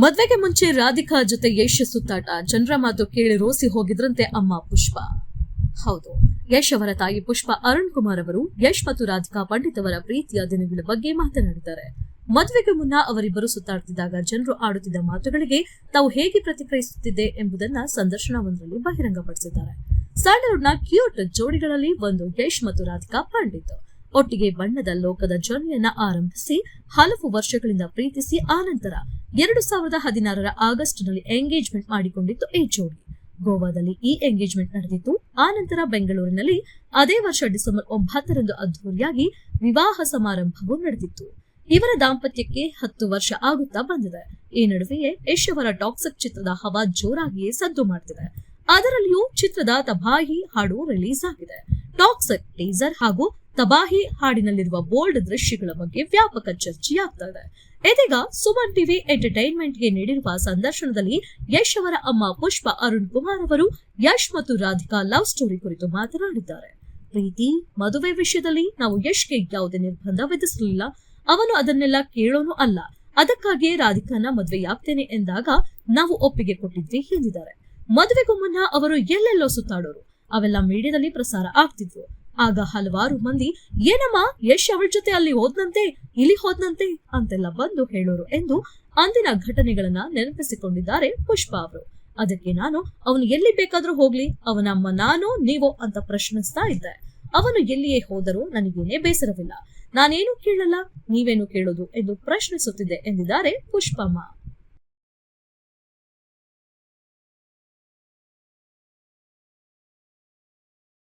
ಮದ್ವೆಗೆ ಮುಂಚೆ ರಾಧಿಕಾ ಜೊತೆ ಯಶ್ ಸುತ್ತಾಟ, ಜನರ ಮಾತು ಕೇಳಿ ರೋಸಿ ಹೋಗಿದ್ರಂತೆ ಅಮ್ಮ ಪುಷ್ಪ. ಹೌದು, ಯಶ್ ಅವರ ತಾಯಿ ಪುಷ್ಪ ಅರುಣ್ ಕುಮಾರ್ ಅವರು ಯಶ್ ಮತ್ತು ರಾಧಿಕಾ ಪಂಡಿತ್ ಅವರ ಪ್ರೀತಿಯ ದಿನಗಳ ಬಗ್ಗೆ ಮಾತನಾಡಿದ್ದಾರೆ. ಮದುವೆಗೆ ಮುನ್ನ ಅವರಿಬ್ಬರು ಸುತ್ತಾಡುತ್ತಿದ್ದಾಗ ಜನರು ಆಡುತ್ತಿದ್ದ ಮಾತುಗಳಿಗೆ ತಾವು ಹೇಗೆ ಪ್ರತಿಕ್ರಿಯಿಸುತ್ತಿದ್ದೆ ಎಂಬುದನ್ನ ಸಂದರ್ಶನವೊಂದರಲ್ಲಿ ಬಹಿರಂಗಪಡಿಸಿದ್ದಾರೆ. ಸ್ಯಾಂಡಲ್ವುಡ್ನ ಕ್ಯೂಟ್ ಜೋಡಿಗಳಲ್ಲಿ ಒಂದು ಯಶ್ ಮತ್ತು ರಾಧಿಕಾ ಪಂಡಿತ್ ಒಟ್ಟಿಗೆ ಬಣ್ಣದ ಲೋಕದ ಜರ್ನಿಯನ್ನ ಆರಂಭಿಸಿ ಹಲವು ವರ್ಷಗಳಿಂದ ಪ್ರೀತಿಸಿ ಆನಂತರ 2016ರ ಆಗಸ್ಟ್ನಲ್ಲಿ ಎಂಗೇಜ್ಮೆಂಟ್ ಮಾಡಿಕೊಂಡಿತ್ತು ಈ ಜೋಡಿ. ಗೋವಾದಲ್ಲಿ ಈ ಎಂಗೇಜ್ಮೆಂಟ್ ನಡೆದಿತ್ತು. ಆನಂತರ ಬೆಂಗಳೂರಿನಲ್ಲಿ ಅದೇ ವರ್ಷ ಡಿಸೆಂಬರ್ 9ರಂದು ಅದ್ದೂರಿಯಾಗಿ ವಿವಾಹ ಸಮಾರಂಭವೂ ನಡೆದಿತ್ತು. ಇವರ ದಾಂಪತ್ಯಕ್ಕೆ 10 ವರ್ಷ ಆಗುತ್ತಾ ಬಂದಿದೆ. ಈ ನಡುವೆಯೇ ಯಶ್ ಅವರ ಟಾಕ್ಸಿಕ್ ಚಿತ್ರದ ಹವಾ ಜೋರಾಗಿಯೇ ಸದ್ದು ಮಾಡ್ತಿದೆ. ಅದರಲ್ಲಿಯೂ ಚಿತ್ರದ ತಬಾಹಿ ಹಾಡು ರಿಲೀಸ್ ಆಗಿದೆ. ಟಾಕ್ಸಿಕ್ ಟೀಸರ್ ಹಾಗೂ ತಬಾಹಿ ಹಾಡಿನಲ್ಲಿರುವ ಬೋಲ್ಡ್ ದೃಶ್ಯಗಳ ಬಗ್ಗೆ ವ್ಯಾಪಕ ಚರ್ಚೆಯಾಗ್ತಾ ಇದೆ. ಇದೀಗ ಸುಮನ್ ಟಿವಿ ಎಂಟರ್ಟೈನ್ಮೆಂಟ್ಗೆ ನೀಡಿರುವ ಸಂದರ್ಶನದಲ್ಲಿ ಯಶ್ ಅವರ ಅಮ್ಮ ಪುಷ್ಪ ಅರುಣ್ ಕುಮಾರ್ ಅವರು ಯಶ್ ಮತ್ತು ರಾಧಿಕಾ ಲವ್ ಸ್ಟೋರಿ ಕುರಿತು ಮಾತನಾಡಿದ್ದಾರೆ. ಪ್ರೀತಿ, ಮದುವೆ ವಿಷಯದಲ್ಲಿ ನಾವು ಯಶ್ಗೆ ಯಾವುದೇ ನಿರ್ಬಂಧ ವಿಧಿಸಲಿಲ್ಲ. ಅವನು ಅದನ್ನೆಲ್ಲ ಕೇಳೋನು ಅಲ್ಲ. ಅದಕ್ಕಾಗಿಯೇ ರಾಧಿಕಾನ ಮದುವೆಯಾಗ್ತೇನೆ ಎಂದಾಗ ನಾವು ಒಪ್ಪಿಗೆ ಕೊಟ್ಟಿದ್ವಿ ಎಂದಿದ್ದಾರೆ. ಮದುವೆಗೂ ಮುನ್ನ ಅವರು ಎಲ್ಲೆಲ್ಲೋ ಸುತ್ತಾಡೋರು, ಅವೆಲ್ಲ ಮೀಡಿಯಾದಲ್ಲಿ ಪ್ರಸಾರ ಆಗ್ತಿದ್ವು. ಆಗ ಹಲವಾರು ಮಂದಿ ಏನಮ್ಮ ಯಶ್ ಅವಳ ಜೊತೆ ಅಲ್ಲಿ ಹೋದ್ನಂತೆ, ಇಲ್ಲಿ ಹೋದ್ನಂತೆ ಅಂತೆಲ್ಲ ಬಂದು ಹೇಳೋರು ಎಂದು ಅಂದಿನ ಘಟನೆಗಳನ್ನ ನೆನಪಿಸಿಕೊಂಡಿದ್ದಾರೆ ಪುಷ್ಪ ಅವರು. ಅದಕ್ಕೆ ನಾನು ಅವನು ಎಲ್ಲಿ ಬೇಕಾದ್ರೂ ಹೋಗ್ಲಿ, ಅವನ ಅಮ್ಮ ನಾನೋ ನೀವೋ ಅಂತ ಪ್ರಶ್ನಿಸ್ತಾ ಇದ್ದೆ. ಅವನು ಎಲ್ಲಿಯೇ ಹೋದರೂ ನನಗೇನೇ ಬೇಸರವಿಲ್ಲ. ನಾನೇನು ಕೇಳಲ್ಲ, ನೀವೇನು ಕೇಳೋದು ಎಂದು ಪ್ರಶ್ನಿಸುತ್ತಿದ್ದೆ ಎಂದಿದ್ದಾರೆ ಪುಷ್ಪಮ್ಮ.